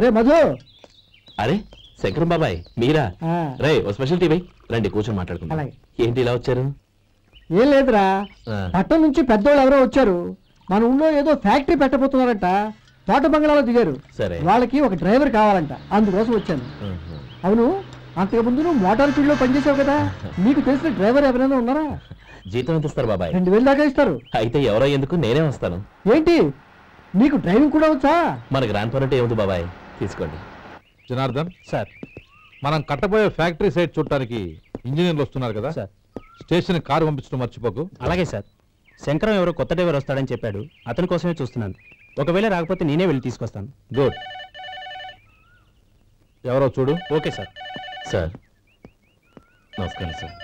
రే మధు. అరే శంకరం బాబాయ్ మీరా? రే ఓ special TV రండి కూర్చొని మాట్లాడుకుందాం. ఏంటి ఇలా వచ్చారు? ఏం లేదురా, పట్టణం నుంచి పెద్దోళ్ళు ఎవరో వచ్చారు. మన ఊళ్ళో ఏదో ఫ్యాక్టరీ పెట్టబోతున్నారంట. తోట బంగ్లాలో దిగారు. సరే, వాళ్ళకి ఒక డ్రైవర్ కావాలంట, అందుకోసం వచ్చాను. అవును, అంతకుముందు నువ్వు మోటార్ ఫీల్డ్ లో పనిచేసావు కదా, నీకు తెలిసిన డ్రైవర్ ఎవరైనా ఉన్నారా? జీతం ఎంత ఇస్తారు బాబాయ్? 2000 దాకా ఇస్తారు. అయితే ఎవరో ఎందుకు, నేనే వస్తాను. ఏంటి నీకు డ్రైవింగ్ కూడా వచ్చా? మన గ్రాండ్ పేరెంట్ ఏముంది బాబాయ్, తీసుకోండి. జనార్దన్ సార్, మనం కట్టబోయే ఫ్యాక్టరీ సైట్ చూడటానికి ఇంజనీర్లు వస్తున్నారు కదా సార్, స్టేషన్ కారు పంపించడం మర్చిపోకు. అలాగే సార్. శంకరం ఎవరో కొత్త డ్రైవర్ వస్తాడని చెప్పాడు, అతని కోసమే చూస్తున్నాను. ఒకవేళ రాకపోతే నేనే వెళ్ళి తీసుకొస్తాను. గుడ్. ఎవరో చూడు. Okay sir. సార్ నమస్కారం సార్.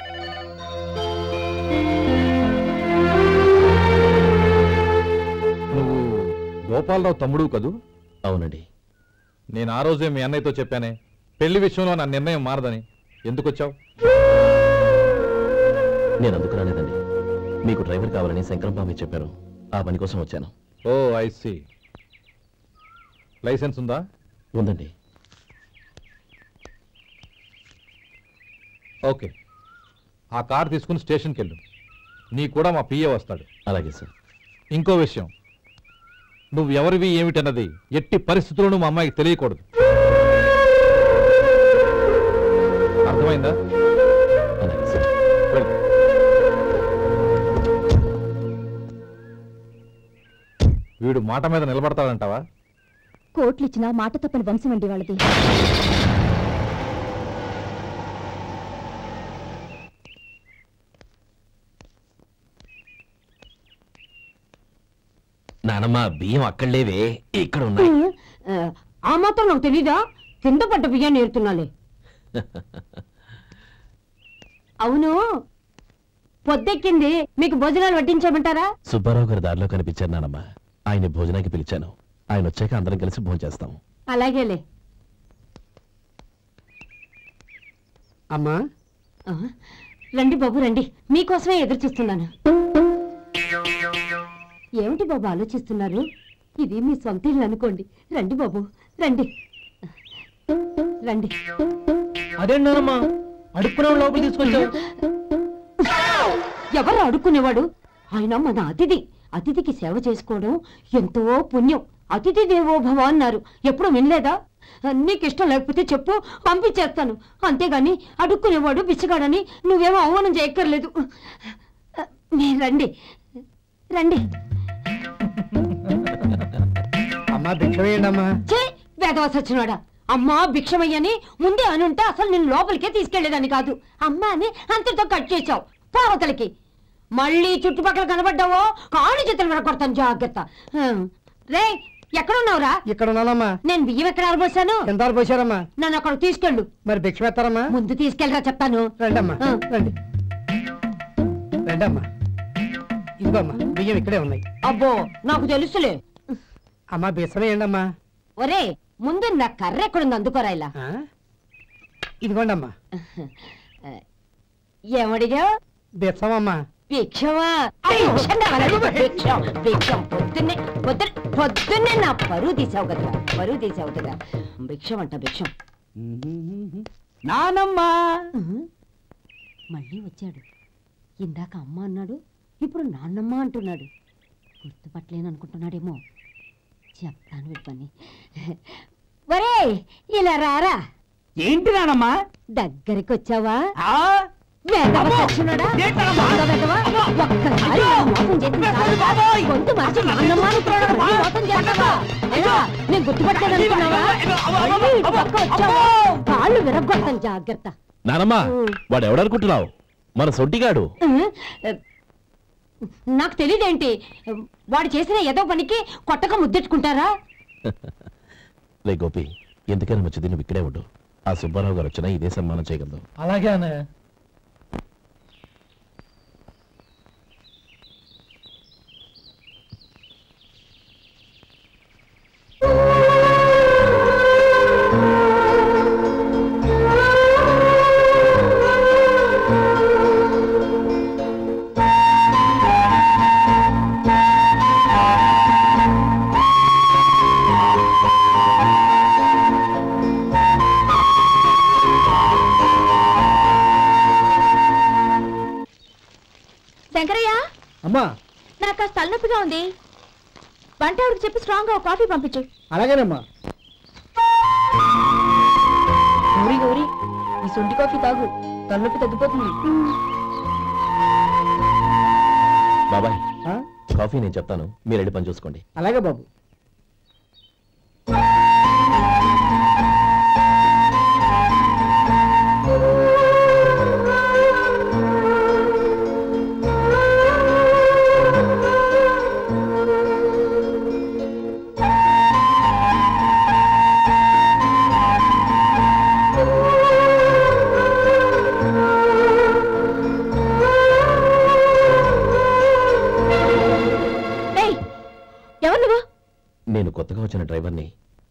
నువ్వు గోపాలరావు తమ్ముడు కదూ? అవునండి. నేను ఆ రోజే మీ అన్నయ్యతో చెప్పానే, పెళ్లి విషయంలో నా నిర్ణయం మారదని. ఎందుకు వచ్చావు? నేను అందుకు రాలేదండి, మీకు డ్రైవర్ కావాలని శంకరం బాబు చెప్పారు, ఆ పని కోసం వచ్చాను. ఓ ఐ సీ. లైసెన్స్ ఉందా? ఉందండి. ఓకే, ఆ కార్ తీసుకుని స్టేషన్కి వెళ్ళు. నీ కూడా మా పిఏ వస్తాడు. అలాగే సార్. ఇంకో విషయం, నువ్వు ఎవరివి ఏమిటన్నది ఎట్టి పరిస్థితుల్లోనూ మా అమ్మాయికి తెలియకూడదు. అర్థమైందా? అలాగే సార్. వెళ్ళు. వీడు మాట మీద నిలబడతాడంటావా? కోట్లు ఇచ్చినా మాట తప్పని వంశం అండి వాళ్ళది. నానమ్మ బియ్యం అక్కడ లేవే, ఇక్కడ ఉన్నాయి. ఆ మాత్రం నాకు తెలీదా? కింద పడ్డ బియ్యాన్ని ఏరుతున్నాలే. అవును, పొద్దెక్కింది, మీకు భోజనాలు వడ్డించమంటారా? సుబ్బారావు గారి దారిలో కనిపించారు నానమ్మ, ఆయన భోజనానికి పిలిచాను. ఆయన వచ్చాక అందరం కలిసి భోజనం చేస్తాం. అలాగేలే. అమ్మా రండి బాబు రండి, మీకోసమే ఎదురు చూస్తున్నాను. ఏమిటి బాబు ఆలోచిస్తున్నారు? ఇది మీ సొంత ఇల్లు అనుకోండి. రండి బాబు రండి రండి. అదేంటమ్మా అడుక్కునే లోపల తీసుకొచ్చావు? ఎవరు అడుక్కునేవాడు? ఆయన మన అతిథి. అతిథికి సేవ చేసుకోవడం ఎంతో పుణ్యం. అతిథి దేవో భవ అన్నారు, ఎప్పుడు వినలేదా? నీకు ఇష్టం లేకపోతే చెప్పు, పంపించేస్తాను. అంతేగాని అడుక్కునేవాడు బిచ్చగాడని నువ్వేమో అవమానం చేయక్కర్లేదు. మీరు రండి రండి. అమ్మా భిక్షమేయండమ్మా. చే వేదవ సచ్చినాడా, అమ్మా భిక్షమయ్యని ముందే అనుంటే అసలు నేను లోపలికే తీసుకెళ్లేదని కాదు. అమ్మా అని అంతటితో కట్ చేశావు. పావతలకి మళ్ళీ చుట్టుపక్కల కనబడ్డావో కాళ్ళు చేతులు వినకొడతాను, జాగ్రత్త. రే ఎక్కడున్నావురా? ఇక్కడ ఉన్నానమ్మా. నేను బియ్యం ఎక్కడ ఆరబోసాను? ఎంత ఆరబోసారమ్మా? నన్ను అక్కడ తీసుకెళ్ళు. మరి భిక్ష పెడతారమ్మా? ముందు తీసుకెళ్ళరా చెప్తాను. రండమ్మా రండి రండమ్మా. ఇదిగోమ్మా బియ్యం ఇక్కడే ఉన్నాయి. అబ్బో నాకు తెలుసులే. అమ్మా బిసమేయండి అమ్మా. ఒరే ముందు నా కర్ర ఎక్కడుంది, అందుకోరా. ఇలా ఇదిగోండమ్మా. ఏమడిగా? బిసమమ్మా. భిక్షమా? భిక్షం పొద్దున్నే నా పరువు తీసావు కదా, పరువు తీసావు కదా. భిక్షం అంట భిక్షం. నానమ్మా మళ్ళీ వచ్చాడు. ఇందాక అమ్మ అన్నాడు, ఇప్పుడు నాన్నమ్మ అంటున్నాడు. గుర్తుపట్టలేననుకుంటున్నాడేమో. చెప్తాను వీడి పని. ఒరే ఇలా రారా. ఏంటి నానమ్మా? దగ్గరికి వచ్చావా? ఒక్కసారి మోసం చేసి గొంతు మార్చి నాన్నమ్మ మోసం చేస్తావా? నేను గుర్తుపట్టలేదనుకున్నావా? కాళ్ళు విరగొడతాను, జాగ్రత్త. నానమ్మ వాడు ఎవడనుకుంటున్నావు? మన సొంటిగాడు. నాకు తెలియదేంటి? వాడు చేసిన ఏదో పనికి కొట్టక ముద్దెట్టుకుంటారా? రే గోపి, ఎందుకైనా మంచిది నువ్వు ఇక్కడే ఉండు. ఆ సుబ్బారావు గారు వచ్చినా ఇదే సన్మానం చేయగలదు. అలాగే అన్నయ్య. నొప్పిగా ఉంది. వంట ఆవిడకి చెప్పి స్ట్రాంగ్ గా కాఫీ పంపించు. అలాగేనమ్మా. గౌరీ గౌరీ, ఈ సొంటి కాఫీ తాగు, తలనొప్పి తగ్గిపోతుంది. బాబాయ్ కాఫీ నేను చెప్తాను, మీరు వెళ్ళి పని చూసుకోండి. అలాగే బాబు. నేను కొత్తగా వచ్చిన డ్రైవర్ని.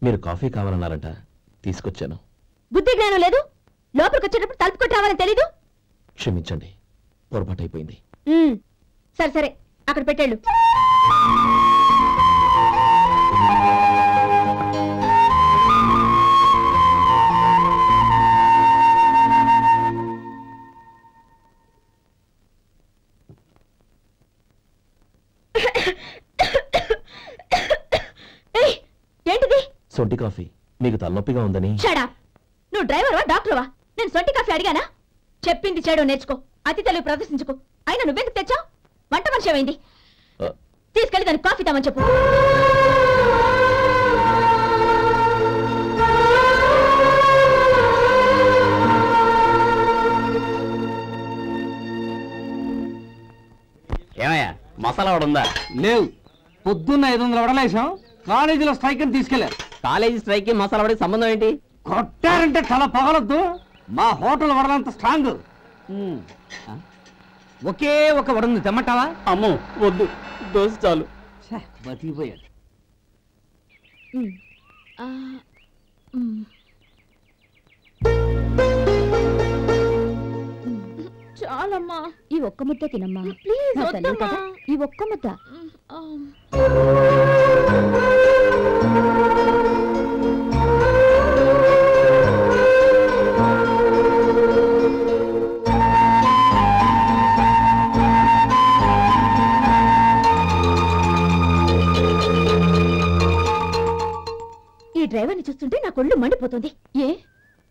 మీరు కాఫీ కావాలన్నారంట, తీసుకొచ్చాను. బుద్ధి జ్ఞానం లేదు. లోపలికి వచ్చేటప్పుడు తలుపు కొట్టి రావాలని తెలీదు. క్షమించండి, పొరపాటు అయిపోయింది. సరే సరే, అక్కడ పెట్టేళ్ళు. ఏంటిది? సొంటి కాఫీ. మీకు తలనొప్పిగా ఉందని. షడా, నువ్వు డ్రైవర్వా డాక్టర్వా? నేను సొంటి కాఫీ అడిగానా? చెప్పింది చేయడం నేర్చుకో, అతి తెలివి ప్రదర్శించుకో. అయినా నువ్వెందుకు తెచ్చావు? వంట మనిషి ఏమైంది? తీసుకెళ్ళి దానికి కాఫీ తామని చెప్పు. ఏమయ్యా, మసాలా వడ ఉందా? లేవు. పొద్దున్న 500 వడలేసాం, కాలేజీలో స్ట్రైక్ అని తీసుకెళ్లారు. కాలేజీ స్ట్రైక్ కి మసాలా వడకి సంబంధం ఏంటి? కొట్టారంటే తల పగలొద్దు. మా హోటల్ వడలంత స్ట్రాంగ్. ఒకే ఒక వడుంది, తెమ్మంటావా? అమ్మో వద్దు, దోశ చాలు. బతికిపోయాడు. చాలమ్మా, ఈ ఒక్క ముద్ద తినమ్మా ప్లీజ్. ఈ ఒక్క ముద్ద. ఈ డ్రైవర్ని చూస్తుంటే నా కొళ్ళు మండిపోతుంది. ఏ,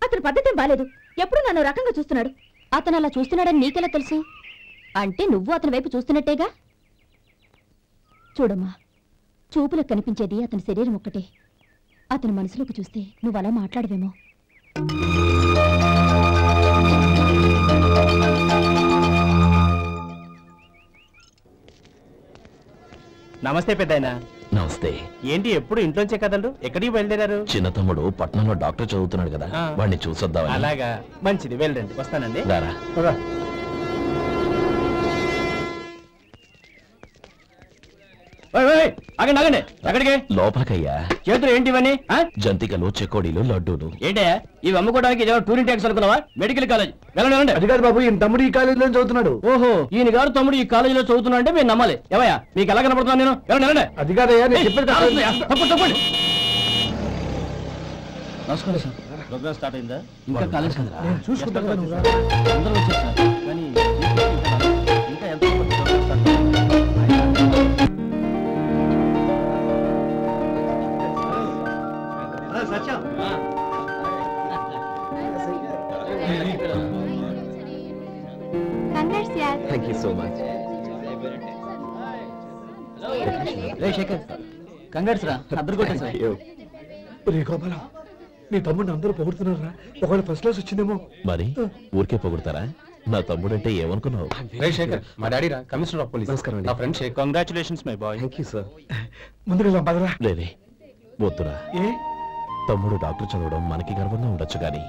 అతని పద్ధతి బాలేదు. ఎప్పుడు నన్ను రకంగా చూస్తున్నాడు. అతను అలా చూస్తున్నాడని నీకెలా తెలుసు? అంటే నువ్వు అతని వైపు చూస్తున్నట్టేగా. చూడమ్మా, చూపులకు కనిపించేది అతని శరీరం ఒక్కటే. అతని మనసులోకి చూస్తే నువ్వు అలా మాట్లాడవేమో. నమస్తే పెద్దాయనా. నమస్తే. ఏంటి ఎప్పుడు ఇంట్లోంచే కదలరు? ఎక్కడికి బయలుదేరారు? చిన్న తమ్ముడు పట్నంలో డాక్టర్ చదువుతున్నాడు కదా, వాడిని చూసొద్దామని. అలాగా, మంచిది, వెళ్ళండి. వస్తానండి. రారా. ఆగండి, ఎక్కడికి? లోపలికయ్యా. చేతులు ఏంటి ఇవన్నీ? జంతికలు, చెకోడీలు, లడ్డూలు. ఏంటయ్యా ఇవి అమ్ముకోవడానికి? ఇదేమో టూరింగ్ ట్యాక్స్ అనుకున్నావా? Medical college. వెళ్ళండి. అది కాదు బాబు, ఈయన తమ్ముడు ఈ కాలేజీలో చదువుతున్నాడు. ఓహో, ఈయన గారు తమ్ముడు ఈ కాలేజీలో చదువుతున్నా అంటే మీరు నమ్మాలి. ఏవయ్యా, మీకు ఎలా కనపడుతున్నాను నేను? వెళ్ళండి. అది కాదయ్యా, నేను చెప్పేది తప్పండి. నమస్కారం సార్. ప్రోగ్రామ్ స్టార్ట్ అయిందా? ఇంకా కాలేజ్ కదా చూసుకుంటాను. అందరూ వచ్చేస్తారు కానీ ఇంకా ఎంత thank you so much. Shekhar, congrats రా, అద్దరు కొట్టేసారు. నీ తమ్ముడిని అందరూ పొగుడుతున్నారా? ఒకవేళ ఫస్ట్ క్లాస్ వచ్చిందేమో. మరి ఊరికే పొగుడతారా? నా తమ్ముడంటే ఏమనుకున్నావు? శేఖర్, మా డాడీ రా, కమిషనర్ ఆఫ్ పోలీస్. నమస్కారం. నా friend Shekhar. Congratulations my boy. Thank you sir. ముందుకు పదరా. లేదే, వద్దురా. తమ్ముడు డాక్టర్ చదవడం మనకి గర్వంగా ఉండొచ్చు కానీ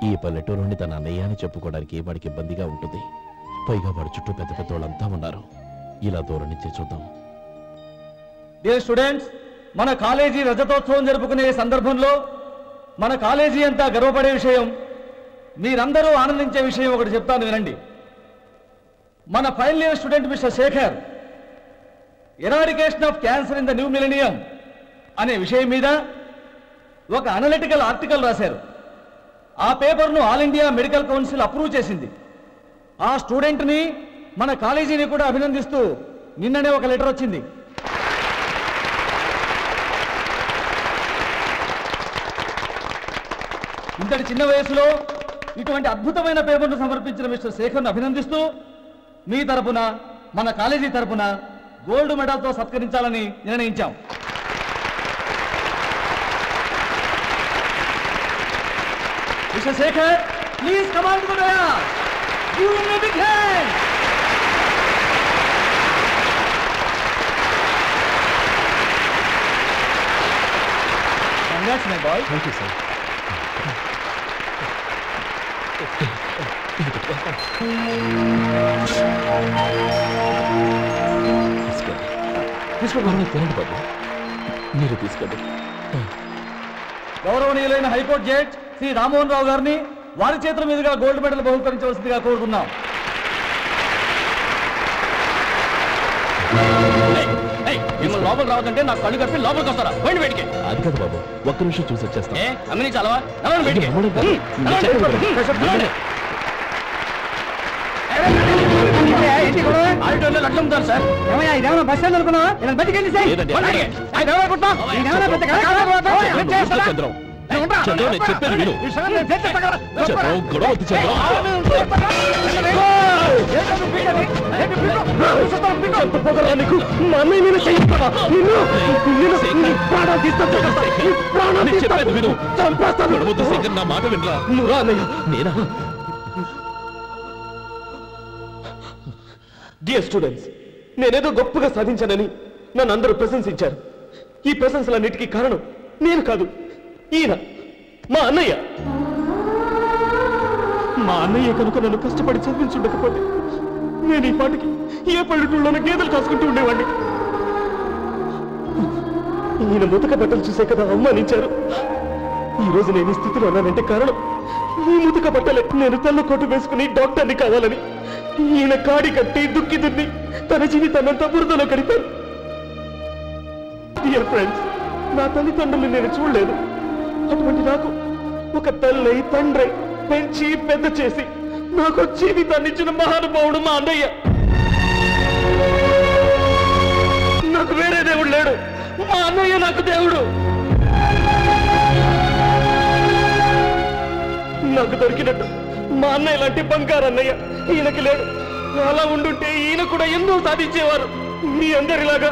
ఈ పల్లెటూరు నుండి తన అన్నయ్య అని చెప్పుకోవడానికి వాడికి ఇబ్బందిగా ఉంటుంది. పైగా వాడి చుట్టూ పెద్ద పెద్ద వాళ్ళంతా ఉన్నారు. ఇలా దూరం నుంచే చూద్దాం. డియర్ స్టూడెంట్స్, మన కాలేజీ రజతోత్సవం జరుపుకునే సందర్భంలో మన కాలేజీ అంతా గర్వపడే విషయం, మీరందరూ ఆనందించే విషయం ఒకటి చెప్తాను వినండి. మన final year student mister Shekhar eradication of cancer in the new millennium అనే విషయం మీద ఒక అనలిటికల్ ఆర్టికల్ రాశారు. ఆ పేపర్ను all India medical council approve చేసింది. ఆ స్టూడెంట్ని, మన కాలేజీని కూడా అభినందిస్తూ నిన్ననే ఒక లెటర్ వచ్చింది. ఇంతటి చిన్న వయసులో ఇటువంటి అద్భుతమైన పేపర్ను సమర్పించిన మిస్టర్ శేఖర్ను అభినందిస్తూ మీ తరపున మన కాలేజీ తరపున గోల్డ్ మెడల్తో సత్కరించాలని నిర్ణయించాం. Mister Shekhar, please come on to the dais. Give him a big hand. Congrats, my boy. Thank you, sir. తీసుకోండి తినండి బాబు, మీరు తీసుకోండి. గౌరవనీయులైన హైకోర్టు జడ్జ్ శ్రీ రామ్మోహన్ రావు గారిని వారి చేతుల మీదుగా గోల్డ్ మెడల్ బహుకరించవలసిందిగా కోరుతున్నాం. మిమ్మల్ని లోపల రావద్దంటే నాకు కళ్ళు కప్పి లోపలికి వస్తారా? పోయింది బయటికి. అది కాదు బాబు, ఒక్క నిమిషం చూసి వచ్చేస్తాం. అమ్మిని చాలవా? బయటికి ఆడిటోర్లో లక్షలు అమ్ముతారు సార్. ఏమయ్యా ఇదేమన్నా బస్ స్టాండ్ అనుకున్నావా? ఇలా బయటికి లేదండి. చంద్రం, నేను చెప్పేది విను. చంద్రం, గొడవ వద్దు చంద్రం. మా అన్నయ్య నేను చేయిస్తావా? చెప్పేది విను. గొడవద్దు శేఖర్, నా మాట వినరా. నేనా? డియర్ స్టూడెంట్స్, నేనేదో గొప్పగా సాధించానని నన్ను అందరూ ప్రశంసించారు. ఈ ప్రశంసలన్నిటికీ కారణం నేను కాదు, ఈయన మా అన్నయ్య. మా అన్నయ్య కనుక నన్ను కష్టపడి చదివించుండకపోతే నేను ఈ పాటికి ఏ పల్లెటూళ్ళలోనూ గేదెలు కాసుకుంటూ ఉండేవాడిని. ఈయన ముతక బట్టలు చూసే కదా అవమానించారు. ఈ రోజు నేను ఈ స్థితిలో ఉన్నానంటే కారణం ఈ ముతక బట్టలే. నేను తెల్ల కోటు వేసుకుని డాక్టర్ని కావాలని ఈయన కాడి కట్టి దుక్కి దున్ని తన జీవితాన్నంతా బురదలో గడిపారు. డియర్ ఫ్రెండ్స్, నా తల్లిదండ్రులు నేను చూడలేదు. అటువంటి నాకు ఒక తల్లి తండ్రి పెంచి పెద్ద చేసి నాకు జీవితాన్ని ఇచ్చిన మహానుభావుడు మా అన్నయ్య. నాకు వేరే దేవుడు లేడు, మా అన్నయ్య నాకు దేవుడు. నాకు దొరికినట్టు మా అన్నయ్య లాంటి బంగారు అన్నయ్య ఈయనకి లేడు. అలా ఉండుంటే ఈయన కూడా ఎన్నో సాధించేవారు. మీ అందరిలాగా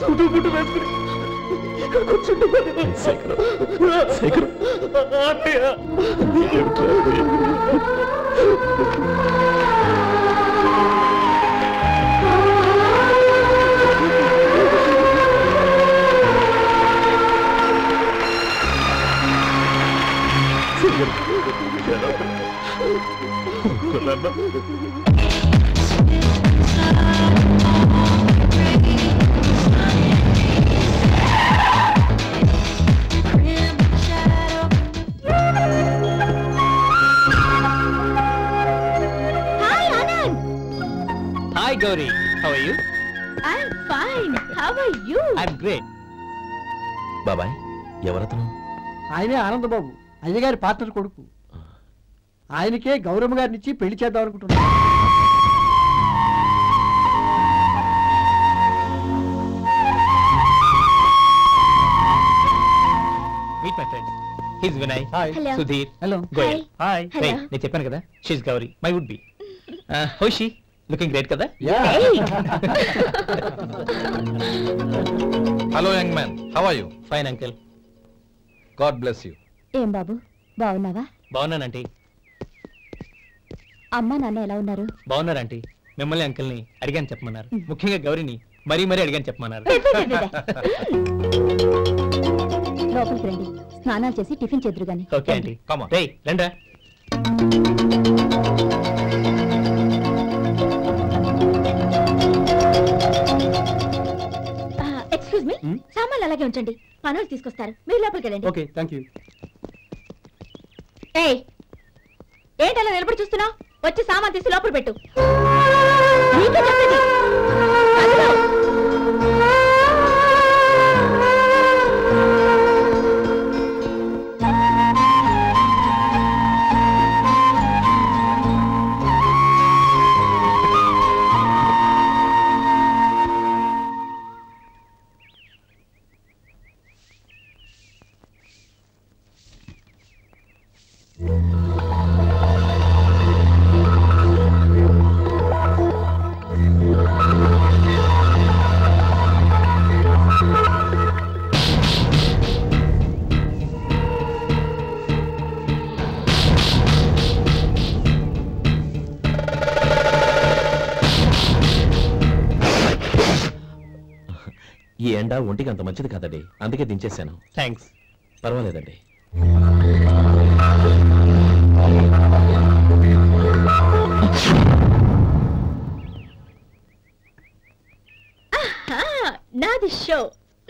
సుడుగుడ్డు వేసుకుని ఇక్కడ కూర్చుంటున్నాను. అన్నయ్య, Hi Gauri, how are you? I'm fine. How are you? I'm great. బాబాయ్, ఎవరతను? ఆయనే ఆనందబాబు, అయ్యగారి పాత్ర కొడుకు. ఆయనకే గౌరమ్మ గారినిచ్చి పెళ్లి చేద్దాం అనుకుంటున్నాను. Meet my friend. He's Vinay. Hi. Hello. Sudhir. Hello. Goyal. Hi. Hello. Hey, నేను చెప్పాను కదా, she's Gauri, my would be. How is she? Looking great కదా? Hello young man, how are you? Fine uncle. God bless you. ఏం బాబు, బాగున్నావా? బాగున్నానంటీ. అమ్మా నాన్న ఎలా ఉన్నారు? బాగున్నారంటీ. మిమ్మల్ని అంకుల్ని అడిగాను చెప్పమన్నారు. ముఖ్యంగా గౌరిని మరీ అడిగాను చెప్పమన్నారు. లోపలికి రండి, స్నానాలు చేసి టిఫిన్ చేద్దరు గాని. Okay aunty. Come on. రేయ్ రండ్రా. ఎక్స్క్యూజ్ మీ, సామాన్లు అలాగే ఉంచండి, పనులు తీసుకొస్తారు. మీరు లోపలికి వెళ్ళండి. Okay, thank you. ఏయ్, ఏంటలా నిలబడి చూస్తున్నావు? వచ్చి సామాన్ తీసి లోపల పెట్టు. నీకే చెప్పేది. అదిగో. ఎండ ఒంటికి అంత మంచిది కాదండి, అందుకే దించేశాను. థ్యాంక్స్. పర్వాలేదండి. నాది షో.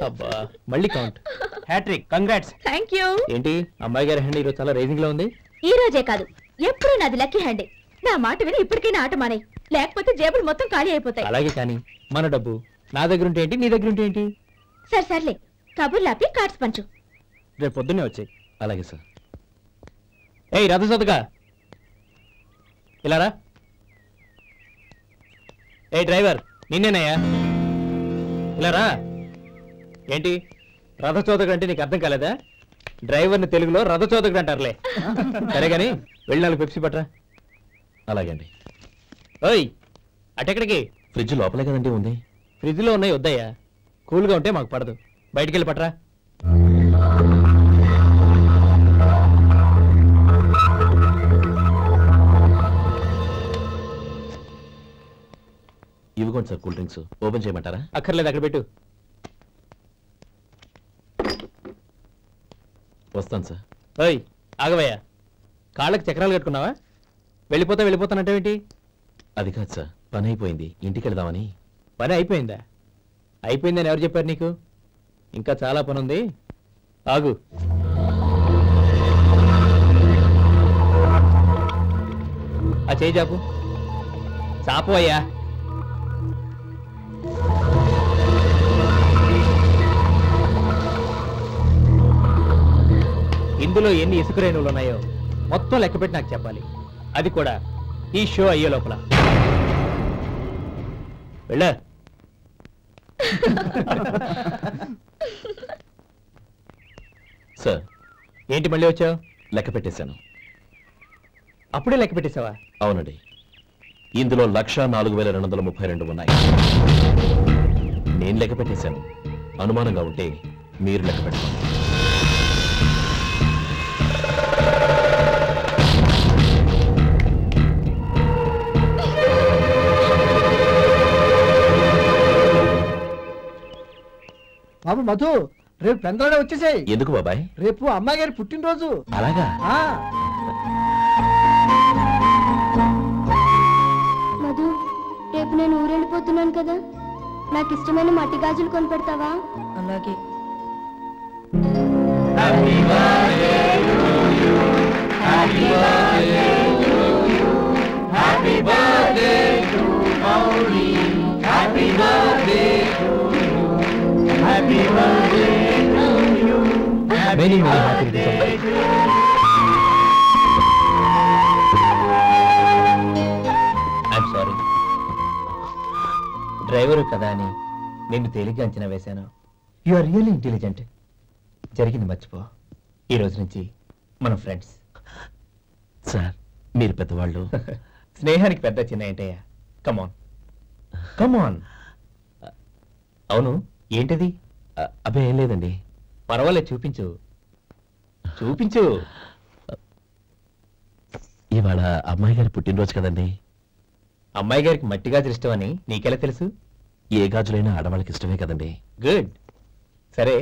అబ్బా మళ్ళీ count. Hattrick. Congrats. Thank you. ఏంటి అమ్మాయి గారి హ్యాండ్ ఈరోజు చాలా రేసింగ్ లో ఉంది? ఈ రోజే కాదు, ఎప్పుడు నాది లక్కీ హ్యాండే. నా మాట విని ఇప్పటికైనా ఆట మానే, లేకపోతే జేబులు మొత్తం ఖాళీ అయిపోతాయి. అలాగే కానీ మన డబ్బు నా దగ్గర ఉంటే ఏంటి, నీ దగ్గర ఉంటే ఏంటి? సర్లే, కబుర్లు ఆపి కార్డ్స్ పంచు. రేపు పొద్దున్నే వచ్చాయి. అలాగే సార్. ఏయ్ రథసోదగా, ఇలా రా. ఏ డ్రైవర్, నిన్నేనయ్యా, ఇలా రా. ఏంటి రథచోదకుడు అంటే నీకు అర్థం కాలేదా? డ్రైవర్ని తెలుగులో రథచోదకుడు అంటారులే. సరే గాని వెళ్ళి 4 పెప్సీ పట్రా. అలాగే అండి. ఓయ్ అటెక్కడికి? ఫ్రిడ్జ్ లోపలే కదండి ఉంది. ఫ్రిడ్జ్లో ఉన్నాయి వద్దయ్యా, కూల్గా ఉంటే మాకు పడదు. బయటికి వెళ్ళి పట్రా. ఇవ్వకోండి సార్ కూల్ డ్రింక్స్. ఓపెన్ చేయమంటారా? అక్కర్లేదు, అక్కడ పెట్టు. వస్తాను సార్. ఓయ్ ఆగవయ్యా, కాళ్ళకి చక్రాలు కట్టుకున్నావా? వెళ్ళిపోతానంటావేంటి? అది కాదు సార్, పని అయిపోయింది, ఇంటికి వెళదామని. పని అయిపోయిందా? అయిపోయిందని ఎవరు చెప్పారు నీకు? ఇంకా చాలా పని ఉంది, ఆగు. ఆ చేయి చాపు. చాపు అయ్యా. ఇందులో ఎన్ని ఇసుక రేణువులు ఉన్నాయో మొత్తం లెక్కపెట్టి నాకు చెప్పాలి. అది కూడా ఈ షో అయ్యే లోపల. వెళ్ళా. సార్ ఏంటి మళ్ళీ వచ్చావు? లెక్క పెట్టేశాను. అప్పుడే లెక్క పెట్టేశావా? అవునండి, ఇందులో 1,04,232 ఉన్నాయి. నేను లెక్క పెట్టేశాను. అనుమానంగా ఉంటే మీరు లెక్క పెట్టండి. బాబు మధు, రేపు పెందలాడే వచ్చేసాయి. ఎందుకు బాబాయ్? రేపు అమ్మాయి గారి పుట్టినరోజు. అలాగా? మధు, రేపు నేను ఊరెళ్ళిపోతున్నాను కదా, నాకు ఇష్టమైన మట్టి గాజులు కొనిపెడతావా? అలాగే. ఐఎమ్ సారీ, డ్రైవరు కదా అని నిన్ను తేలిగ్గా అంచనా వేశాను. You are really intelligent. జరిగింది మర్చిపో. ఈ రోజు నుంచి మనం ఫ్రెండ్స్. సార్ మీరు పెద్దవాళ్ళు. స్నేహానికి పెద్ద చిన్న ఏంటయ్యా? కమాన్ కమాన్. అవును, ఏంటిది? అబ్బే ఏం లేదండి. పర్వాలేదు, చూపించు చూపించు. ఇవాళ అమ్మాయి గారి పుట్టినరోజు కదండి. అమ్మాయి గారికి మట్టి గాజులు ఇష్టమని నీకెలా తెలుసు? ఏ గాజులైనా ఆడవాళ్ళకి ఇష్టమే కదండి. గుడ్. సరే,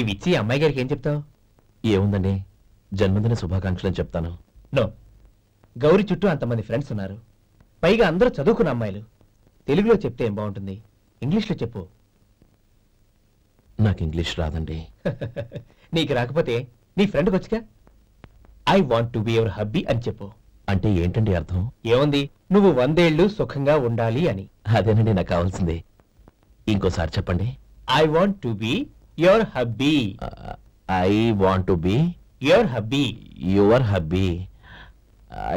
ఇవి ఇచ్చి అమ్మాయి గారికి ఏం చెప్తావు? ఏముందండి, జన్మదిన శుభాకాంక్షలు అని చెప్తాను. నో, గౌరీ చుట్టూ అంతమంది ఫ్రెండ్స్ ఉన్నారు, పైగా అందరూ చదువుకున్న అమ్మాయిలు. తెలుగులో చెప్తే ఏం బాగుంటుంది? ఇంగ్లీష్లో చెప్పు. నాకు ఇంగ్లీష్ రాదండి. నీకు రాకపోతే నీ ఫ్రెండ్కి వచ్చిగా I want to be your hubby అని చెప్పు. అంటే ఏంటండి అర్థం? ఏముంది, నువ్వు 100 ఏళ్ళు సుఖంగా ఉండాలి అని. అదేనండి నాకు కావాల్సింది. ఇంకోసారి చెప్పండి. I want to be your hubby. I want to be your hubby. Your hubby.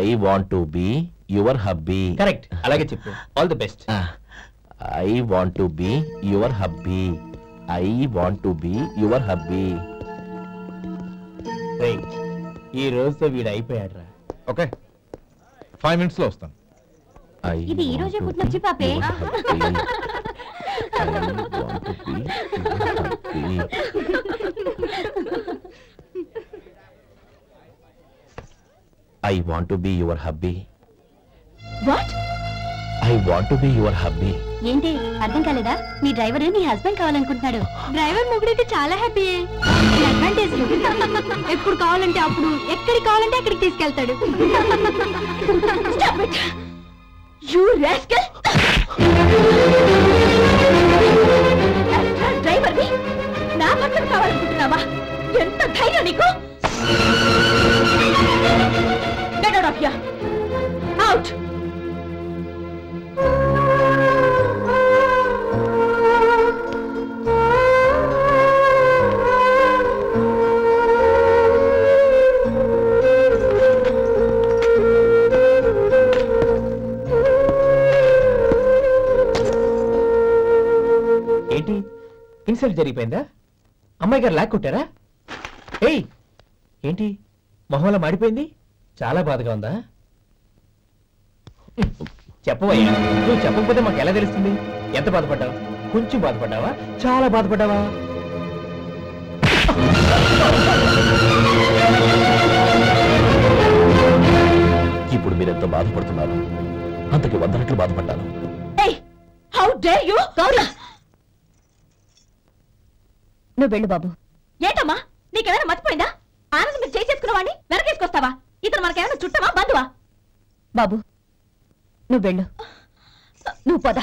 I want to be your hubby. Correct, అలాగే చెప్పు. All the best. I want to be your hubby. I want to be your hubby. ఈ రోజుతో వీడు అయిపోయాడ్రా. Okay, 5 minutes లో వస్తాను. ఇది ఈ రోజే పుట్టినొచ్చి పాపే. I want to be your hubby. What? I want to be your hubby. ఏంటి అర్థం కాలేదా? మీ డ్రైవర్ నీ హస్బెండ్ కావాలనుకుంటున్నాడు. డ్రైవర్ మొగుడైతే చాలా హ్యాపీ. అడ్వాంటేజ్ ఎప్పుడు కావాలంటే అప్పుడు, ఎక్కడికి కావాలంటే అక్కడికి తీసుకెళ్తాడు. డ్రైవర్ నా భర్త కావాలనుకుంటున్నావా? ఎంత ధైర్యం నీకు? Get out of here. Out. ఏంటి ఇన్సల్ట్ జరిగిపోయిందా? అమ్మాయి గారు లాక్ కొట్టారా? ఏయ్ ఏంటి మొహంలో మాడిపోయింది? చాలా బాధగా ఉందా? చెప్పవయ్యా, నువ్వు చెప్పకపోతే మాకు ఎలా తెలుస్తుంది? ఎంత బాధపడ్డావు? కొంచెం బాధపడ్డావా? చాలా బాధపడ్డావా? ఇప్పుడు మీరెంత బాధపడుతున్నారు, అంతకి 100 రెట్లు బాధపడ్డాను. నువ్వు వెళ్ళు బాబు. ఏంటమ్మా నీకేమైనా మర్చిపోయిందా? ఆనందం మీరు చేసేసుకున్నవాడిని వెనకేసుకొస్తావా? ఇతను మనకేమైనా చుట్టమా బంధువా? బాబు నువ్వు వెళ్ళు. నువ్వు పద.